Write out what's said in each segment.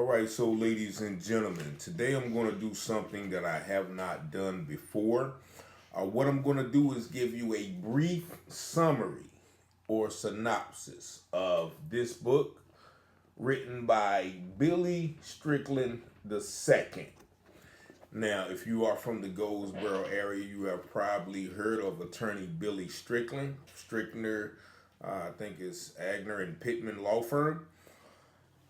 right, so ladies and gentlemen, today I'm going to do something that I have not done before. What I'm going to do is give you a brief summary or synopsis of this book written by Billy Strickland II. Now, if you are from the Goldsboro area, you have probably heard of attorney Billy Strickland. Strickner, I think it's Agner and Pittman Law Firm.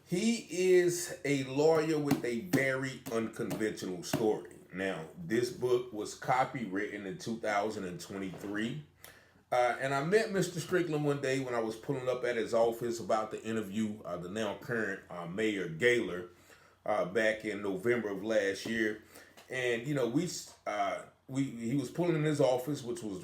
He is a lawyer with a very unconventional story. Now, this book was copywritten in 2023. And I met Mr. Strickland one day when I was pulling up at his office about to interview the now current Mayor Gaylor back in November of last year. And, you know, he was pulling in his office, which was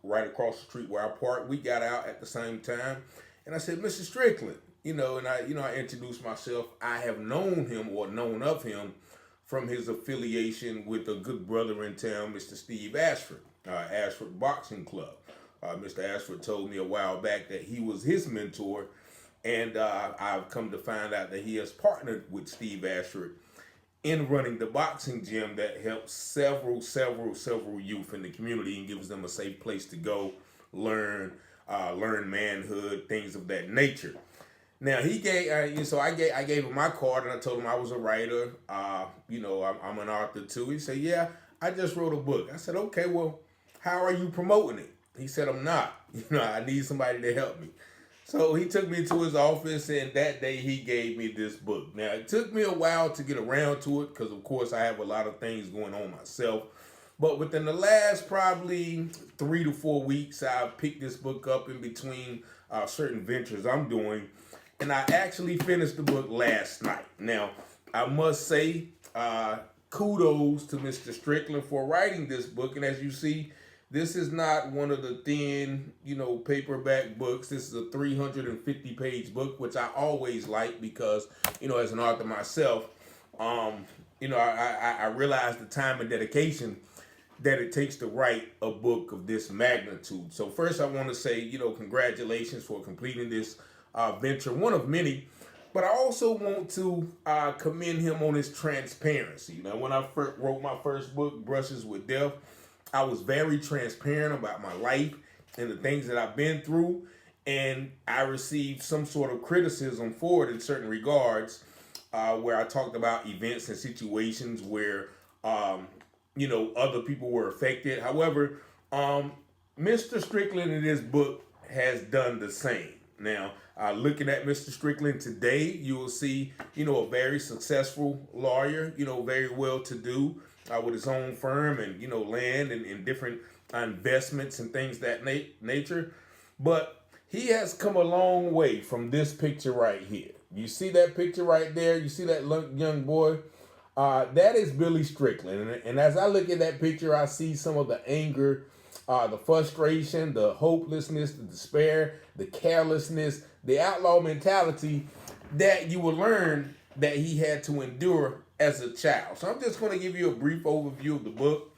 right across the street where I parked. We got out at the same time. And I said, Mr. Strickland, I introduced myself. I have known him or known of him from his affiliation with a good brother in town, Mr. Steve Ashford, Ashford Boxing Club. Mr. Ashford told me a while back that he was his mentor, and I've come to find out that he has partnered with Steve Ashford in running the boxing gym that helps several youth in the community and gives them a safe place to go, learn manhood, things of that nature. Now he gave, I gave him my card and I told him I was a writer. I'm an author too. He said, "Yeah, I just wrote a book." I said, "Okay, well, how are you promoting it?" He said, "I'm not. I need somebody to help me." So he took me to his office, and that day he gave me this book. Now it took me a while to get around to it because, of course, I have a lot of things going on myself. But within the last probably 3 to 4 weeks, I picked this book up in between certain ventures I'm doing. And I actually finished the book last night. Now, I must say kudos to Mr. Strickland for writing this book. And as you see, this is not one of the thin, paperback books. This is a 350-page book, which I always like because, as an author myself, I realize the time and dedication that it takes to write a book of this magnitude. So first I want to say, congratulations for completing this venture, one of many, but I also want to commend him on his transparency. When I wrote my first book, Brushes with Death, I was very transparent about my life and the things that I've been through, and I received some sort of criticism for it in certain regards, where I talked about events and situations where, other people were affected. However, Mr. Strickland in this book has done the same. Now, looking at Mr. Strickland today, you will see, a very successful lawyer, very well-to-do with his own firm and, land and different investments and things that nature. But he has come a long way from this picture right here. You see that picture right there? You see that young boy? That is Billy Strickland. And as I look at that picture, I see some of the anger, the frustration, the hopelessness, the despair, the carelessness, the outlaw mentality that you will learn that he had to endure as a child. So I'm just going to give you a brief overview of the book.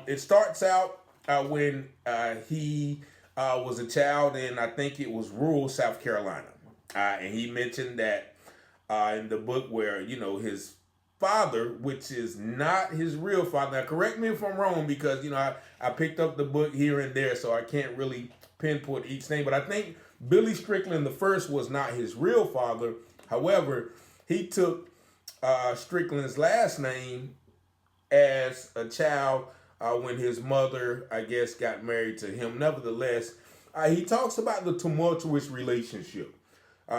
It starts out when he was a child in, I think it was rural South Carolina. And he mentioned that in the book where, his father, which is not his real father. Now, correct me if I'm wrong because, I picked up the book here and there, so I can't really pinpoint each name. But I think Billy Strickland I was not his real father. However, he took Strickland's last name as a child when his mother, I guess, got married to him. Nevertheless, he talks about the tumultuous relationship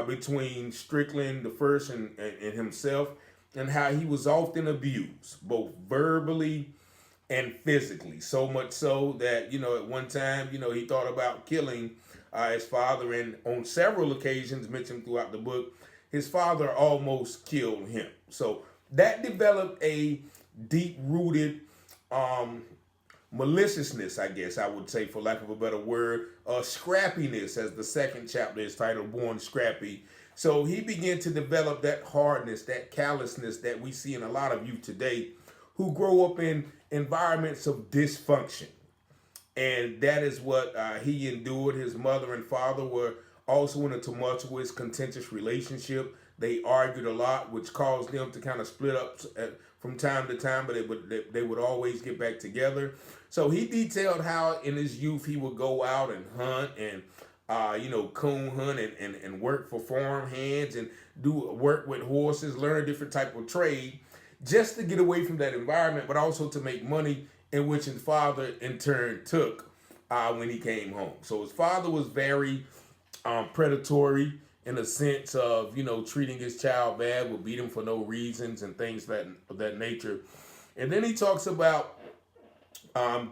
between Strickland I and himself, and how he was often abused, both verbally and physically. So much so that, at one time, he thought about killing his father, and on several occasions mentioned throughout the book, his father almost killed him. So that developed a deep-rooted maliciousness, I guess I would say, for lack of a better word, scrappiness, as the second chapter is titled, Born Scrappy. So he began to develop that hardness, that callousness that we see in a lot of youth today who grow up in environments of dysfunction. And that is what he endured. His mother and father were also in a tumultuous, contentious relationship. They argued a lot, which caused them to kind of split up from time to time, but they would always get back together. So he detailed how in his youth he would go out and hunt and coon hunt and work for farm hands and do work with horses, learn a different type of trade, just to get away from that environment, but also to make money, in which his father in turn took when he came home. So his father was very predatory in the sense of treating his child bad, would beat him for no reasons and things of that nature. And then he talks about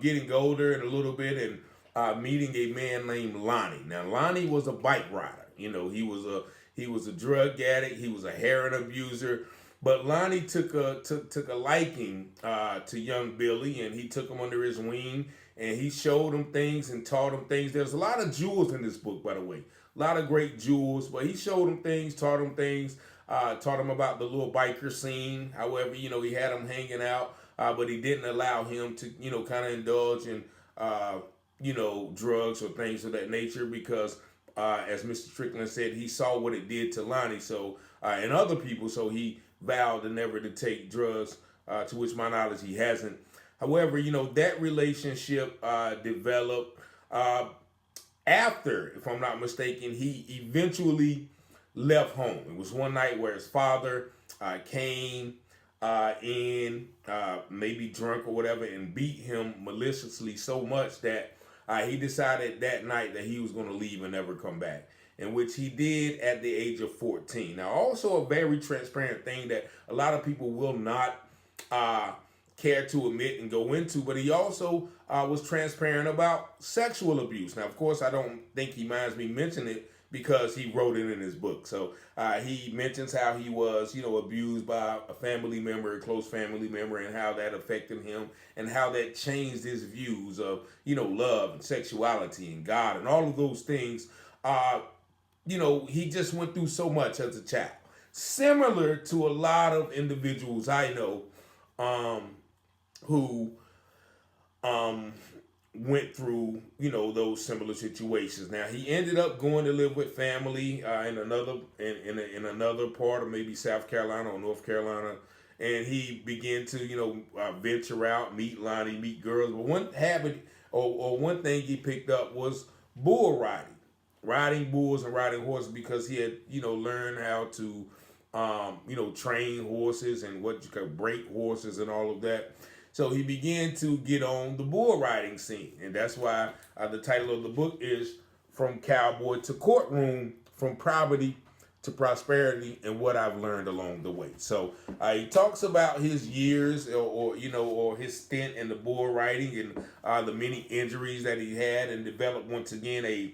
getting older and a little bit and meeting a man named Lonnie. Now Lonnie was a bike rider. He was a drug addict. He was a heroin abuser. But Lonnie took a liking to young Billy, and he took him under his wing, and he showed him things and taught him things. There's a lot of jewels in this book, by the way. A lot of great jewels, but he showed him things, taught him things, taught him about the little biker scene. However, he had him hanging out, but he didn't allow him to, kind of indulge in, drugs or things of that nature because, as Mr. Strickland said, he saw what it did to Lonnie and other people, so he vowed never to take drugs, to which my knowledge he hasn't. However, that relationship developed after, if I'm not mistaken, he eventually left home. It was one night where his father came in, maybe drunk or whatever, and beat him maliciously so much that he decided that night that he was going to leave and never come back, in which he did at the age of 14. Now, also a very transparent thing that a lot of people will not care to admit and go into, but he also was transparent about sexual abuse. Now, of course, I don't think he minds me mentioning it because he wrote it in his book. So he mentions how he was, abused by a family member, a close family member, and how that affected him and how that changed his views of, love and sexuality and God and all of those things. He just went through so much as a child. Similar to a lot of individuals I know who went through, those similar situations. Now, he ended up going to live with family in another part of maybe South Carolina or North Carolina, and he began to, venture out, meet Lonnie, meet girls. But one habit or one thing he picked up was bull riding bulls and riding horses, because he had, learned how to, train horses and what you could break horses and all of that. So he began to get on the bull riding scene. And that's why the title of the book is From Cowboy to Courtroom, From Poverty to Prosperity, and What I've Learned Along the Way. So he talks about his years or his stint in the bull riding and the many injuries that he had, and developed once again a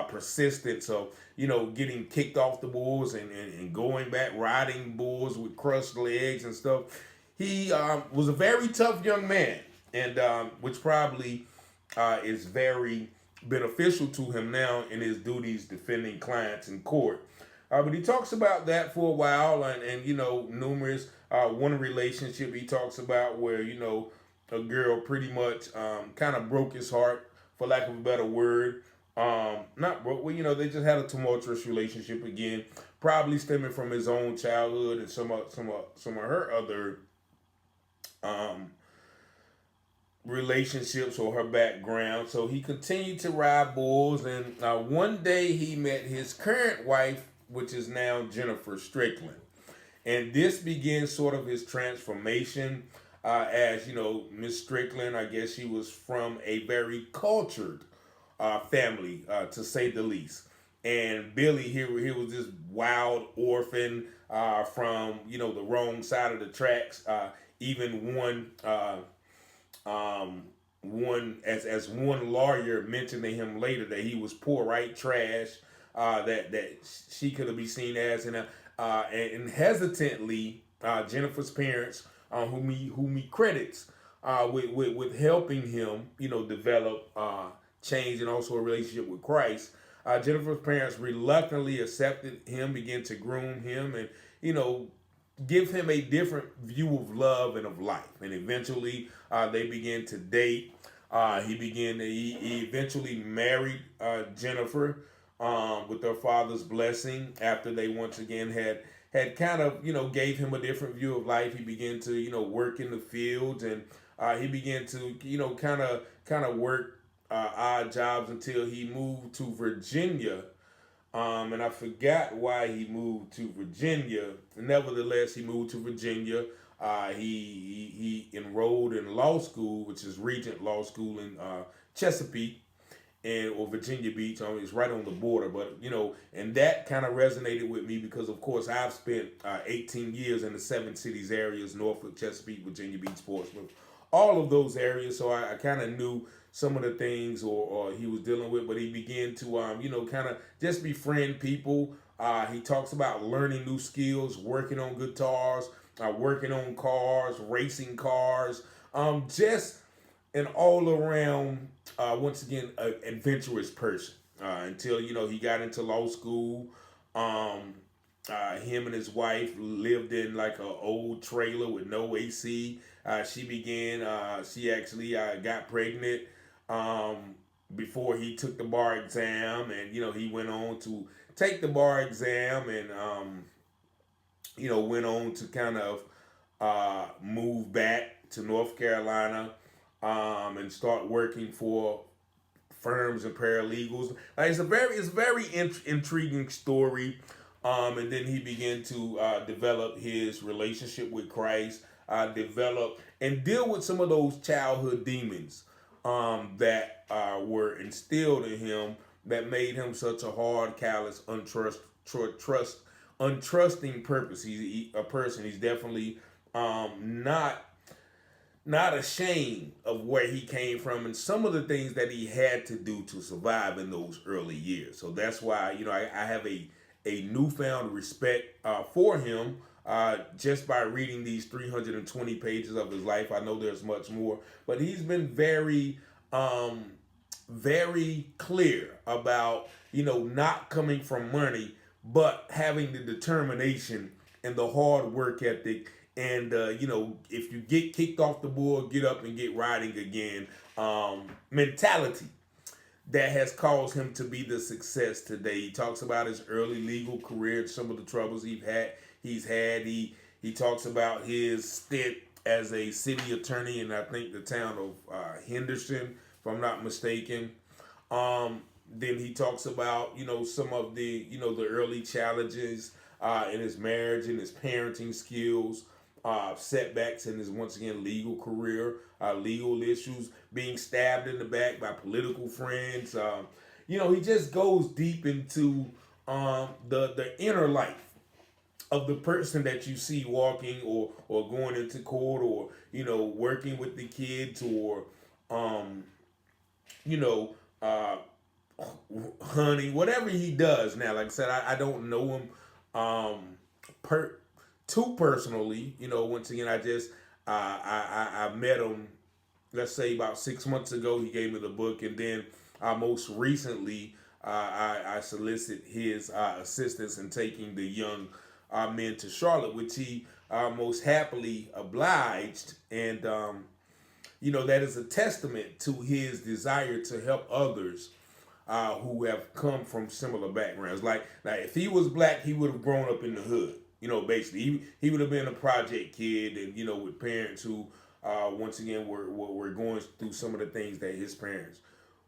persistence of, getting kicked off the bulls and going back riding bulls with crushed legs and stuff. He was a very tough young man, and which probably is very beneficial to him now in his duties defending clients in court. But he talks about that for a while, and numerous, one relationship he talks about where, a girl pretty much kind of broke his heart, for lack of a better word. Not broke, well, they just had a tumultuous relationship again, probably stemming from his own childhood and some of her other relationships or her background. So he continued to ride bulls, and one day he met his current wife, which is now Jennifer Strickland. And this begins sort of his transformation as, Miss Strickland, I guess she was from a very cultured family, to say the least. And Billy here was this wild orphan from, the wrong side of the tracks. Even one one lawyer mentioned to him later that he was poor, right, trash, that she could be seen as, and hesitantly, Jennifer's parents, whom he credits with helping him, develop change and also a relationship with Christ. Jennifer's parents reluctantly accepted him, began to groom him, and give him a different view of love and of life. And eventually, they began to date. He eventually married Jennifer with their father's blessing after they once again had had kind of, gave him a different view of life. He began to, work in the fields, and he began to, kind of work odd jobs until he moved to Virginia. And I forgot why he moved to Virginia. Nevertheless, he moved to Virginia. He enrolled in law school, which is Regent Law School in Chesapeake or Virginia Beach. It's right on the border, but and that kind of resonated with me because, of course, I've spent 18 years in the 7 cities areas: Norfolk, Chesapeake, Virginia Beach, Portsmouth, all of those areas. So I kind of knew some of the things or he was dealing with, but he began to kind of just befriend people. He talks about learning new skills, working on guitars, working on cars, racing cars, just an all around, once again, adventurous person. Until he got into law school. Him and his wife lived in like an old trailer with no AC. She actually got pregnant before he took the bar exam, and he went on to take the bar exam, and went on to kind of move back to North Carolina, and start working for firms and paralegals. It's a very intriguing story. And then he began to develop his relationship with Christ, develop and deal with some of those childhood demons that were instilled in him that made him such a hard, callous, untrusting person. He's definitely not ashamed of where he came from and some of the things that he had to do to survive in those early years. So that's why I have a newfound respect for him just by reading these 320 pages of his life. I know there's much more, but he's been very very clear about not coming from money, but having the determination and the hard work ethic. And if you get kicked off the board, get up and get riding again. Mentality that has caused him to be the success today. He talks about his early legal career, some of the troubles he's had. He talks about his stint as a city attorney in, I think, the town of Henderson, if I'm not mistaken. Then he talks about some of the the early challenges in his marriage and his parenting skills. Setbacks in his, once again, legal career, legal issues, being stabbed in the back by political friends. He just goes deep into the inner life of the person that you see walking or going into court or working with the kids or hunting, whatever he does now. Like I said, I don't know him too personally. Once again, I met him, let's say about 6 months ago. He gave me the book, and then most recently I solicit his assistance in taking the young men to Charlotte, which he most happily obliged. And that is a testament to his desire to help others who have come from similar backgrounds. Like, now, if he was black, he would have grown up in the hood. Basically, he would have been a project kid, and with parents who, once again, were going through some of the things that his parents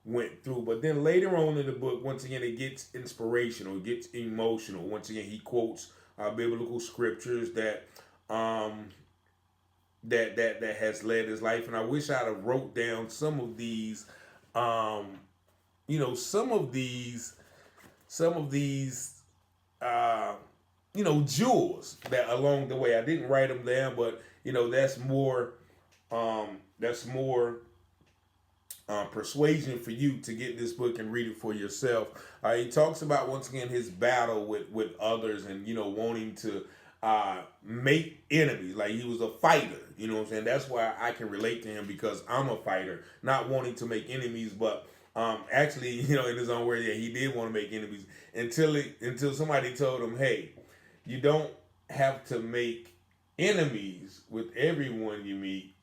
went through. But then later on in the book, once again, it gets inspirational, it gets emotional. Once again, he quotes biblical scriptures that has led his life, and I wish I'd have wrote down some of these, some of these. Jewels that along the way. I didn't write them down, but that's more persuasion for you to get this book and read it for yourself. He talks about, once again, his battle with others and wanting to make enemies. Like, he was a fighter. You know what I'm saying? That's why I can relate to him, because I'm a fighter, not wanting to make enemies, but actually, in his own words, yeah, he did want to make enemies until somebody told him, hey, you don't have to make enemies with everyone you meet.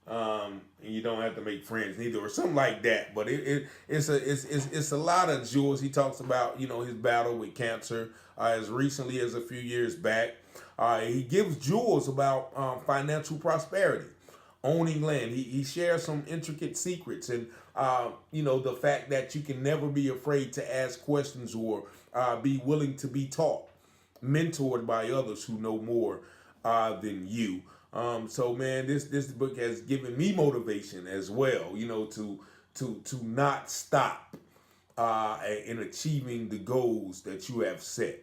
And you don't have to make friends neither, or something like that. But it's a lot of jewels. He talks about his battle with cancer as recently as a few years back. He gives jewels about financial prosperity, owning land. He shares some intricate secrets, and the fact that you can never be afraid to ask questions or be willing to be taught, mentored by others who know more than you. So man, this book has given me motivation as well. To not stop in achieving the goals that you have set.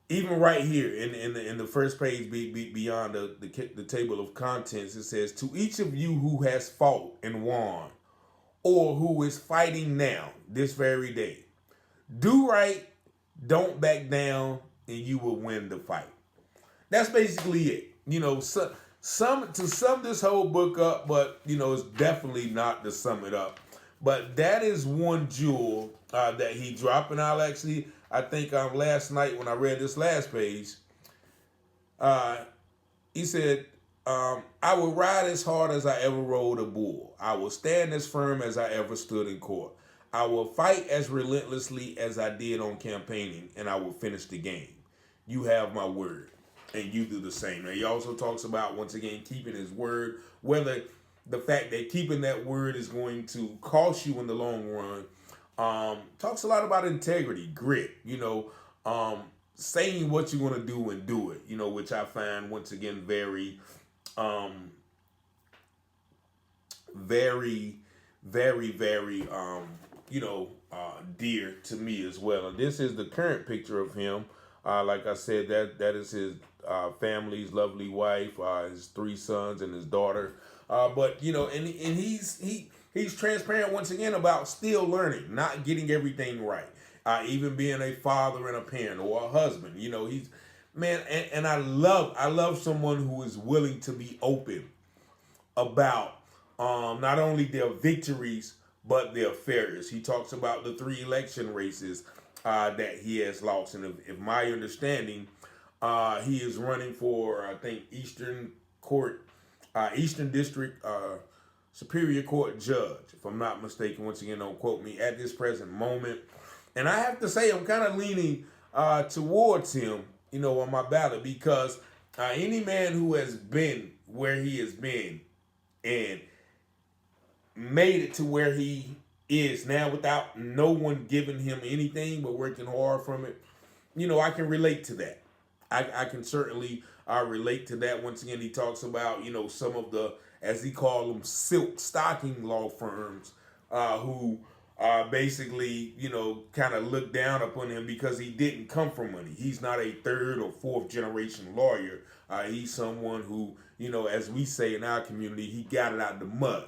Even right here in the first page, beyond the table of contents, it says, "To each of you who has fought and won, or who is fighting now, this very day, do right, don't back down, and you will win the fight." That's basically it. Some to sum this whole book up, but it's definitely not to sum it up. But that is one jewel that he dropped, and I think last night when I read this last page, he said, "I will ride as hard as I ever rode a bull. I will stand as firm as I ever stood in court. I will fight as relentlessly as I did on campaigning, and I will finish the game. You have my word, and you do the same." Now, he also talks about, once again, keeping his word, whether the fact that keeping that word is going to cost you in the long run. Talks a lot about integrity, grit, saying what you're going to do and do it, which I find, once again, very, very, very, very, dear to me as well. And this is the current picture of him. Like I said, that is his family's lovely wife, his 3 sons and his daughter. But and he's transparent once again about still learning, not getting everything right, even being a father and a parent or a husband. He's man, and I love someone who is willing to be open about not only their victories but their failures. He talks about the 3 election races that he has lost, and if my understanding, he is running for, I think, Eastern District Superior Court judge, if I'm not mistaken. Once again, don't quote me at this present moment. And I have to say, I'm kind of leaning towards him, on my ballot, because any man who has been where he has been and made it to where he is now without no one giving him anything but working hard from it, I can relate to that. I can certainly relate to that. Once again, he talks about, some of the, as he called them, silk stocking law firms who basically, kind of look down upon him because he didn't come from money. He's not a 3rd or 4th generation lawyer. He's someone who, as we say in our community, he got it out of the mud.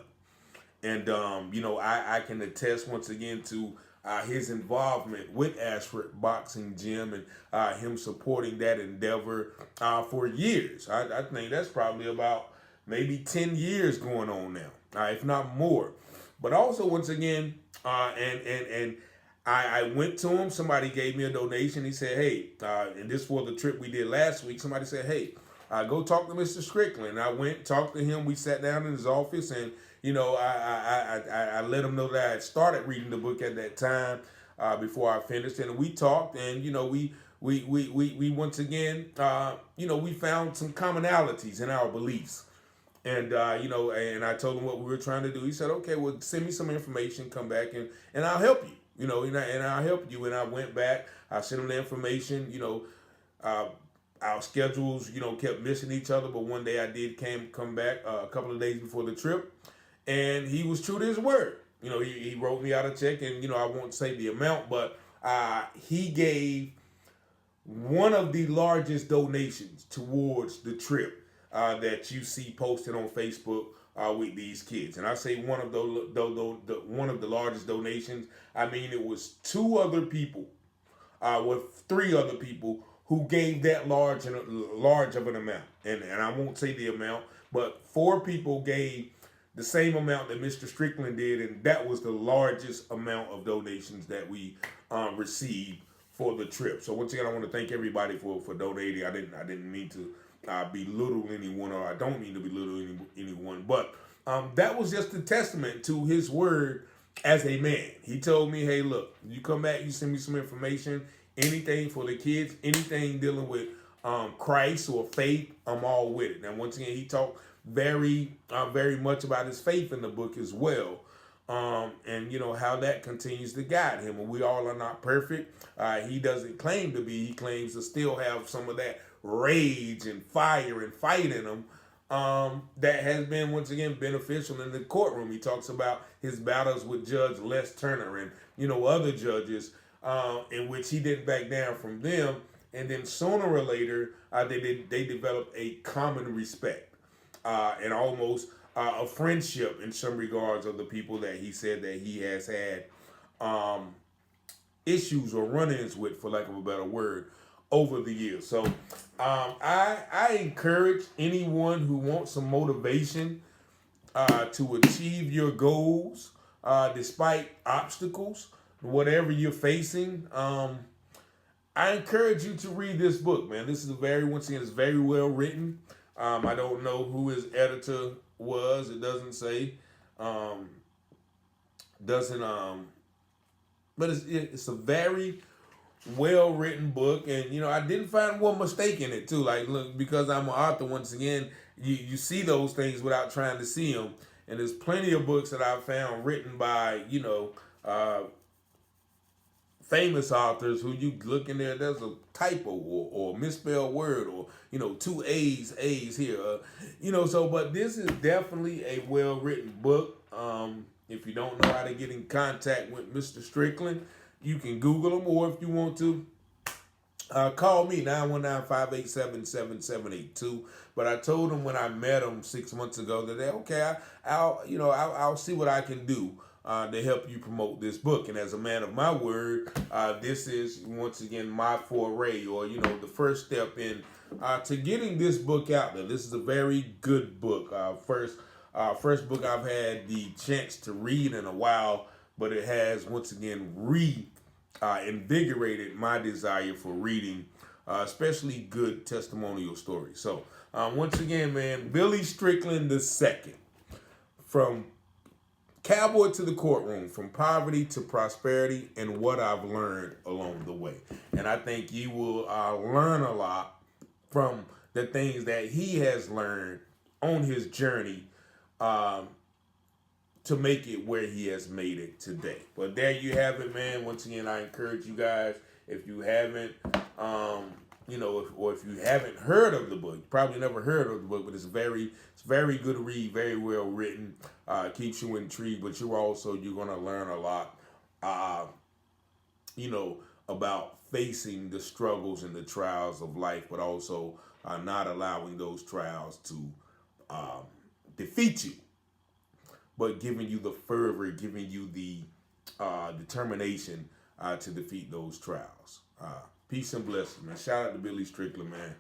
And, I can attest once again to his involvement with Ashford Boxing Gym and him supporting that endeavor for years. I think that's probably about maybe 10 years going on now, if not more. But also, once again, and I went to him. Somebody gave me a donation. He said, "Hey," and this for the trip we did last week. Somebody said, "Hey, go talk to Mr. Strickland." And I went, talked to him. We sat down in his office, and I let him know that I had started reading the book at that time before I finished, and we talked, and we once again we found some commonalities in our beliefs, and and I told him what we were trying to do. He said, "Okay, well, send me some information, come back, and I'll help you, and I'll help you." And I went back, I sent him the information, our schedules, kept missing each other, but one day I did come back a couple of days before the trip. And he was true to his word. He wrote me out a check, and I won't say the amount, but he gave one of the largest donations towards the trip that you see posted on Facebook with these kids. And I say one of the largest donations. I mean, it was 2 other people, with 3 other people who gave that large of an amount. And I won't say the amount, but 4 people gave the same amount that Mr. Strickland did, and that was the largest amount of donations that we received for the trip. So once again, I want to thank everybody for donating. I didn't mean to belittle anyone, or I don't mean to belittle anyone, but that was just a testament to his word as a man. He told me, hey, look, you come back, you send me some information, anything for the kids, anything dealing with Christ or faith, I'm all with it. And once again, he talked very much about his faith in the book as well. And you know how that continues to guide him. And we all are not perfect. He doesn't claim to be. He claims to still have some of that rage and fire and fight in him. That has been once again beneficial in the courtroom. He talks about his battles with Judge Les Turner and other judges, in which he didn't back down from them. And then sooner or later, they developed a common respect and almost a friendship in some regards of the people that he said that he has had issues or run-ins with, for lack of a better word, over the years. So I encourage anyone who wants some motivation to achieve your goals despite obstacles, whatever you're facing. I encourage you to read this book, man. This is once again, it's very well written. I don't know who his editor was. It doesn't say. But it's a very well written book, and I didn't find one mistake in it too. Like, look, because I'm an author, once again, you see those things without trying to see them. And there's plenty of books that I've found written by famous authors who you look in there's a typo or misspelled word, or two A's here, so. But this is definitely a well written book. If you don't know how to get in contact with Mr. Strickland, you can Google him, or if you want to, call me 919-587-7782. But I told him when I met him 6 months ago that I'll see what I can do to help you promote this book. And as a man of my word, this is once again my foray, or the first step in to getting this book out there. This is a very good book. First book I've had the chance to read in a while, but it has once again invigorated my desire for reading, especially good testimonial stories. So once again, man, Billy Strickland II, from Cowboy to the Courtroom, from poverty to prosperity, and what I've learned along the way. And I think you will learn a lot from the things that he has learned on his journey to make it where he has made it today. But there you have it, man. Once again, I encourage you guys, if you haven't, if you haven't heard of the book, you probably never heard of the book, but it's very good read, very well written, keeps you intrigued, but you're going to learn a lot, about facing the struggles and the trials of life, but also not allowing those trials to defeat you, but giving you the fervor, giving you the determination to defeat those trials. Peace and blessings, man. Shout out to Billy Strickland, man.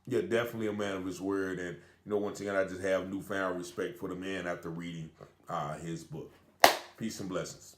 You're definitely a man of his word, and once again, I just have newfound respect for the man after reading his book. Peace and blessings.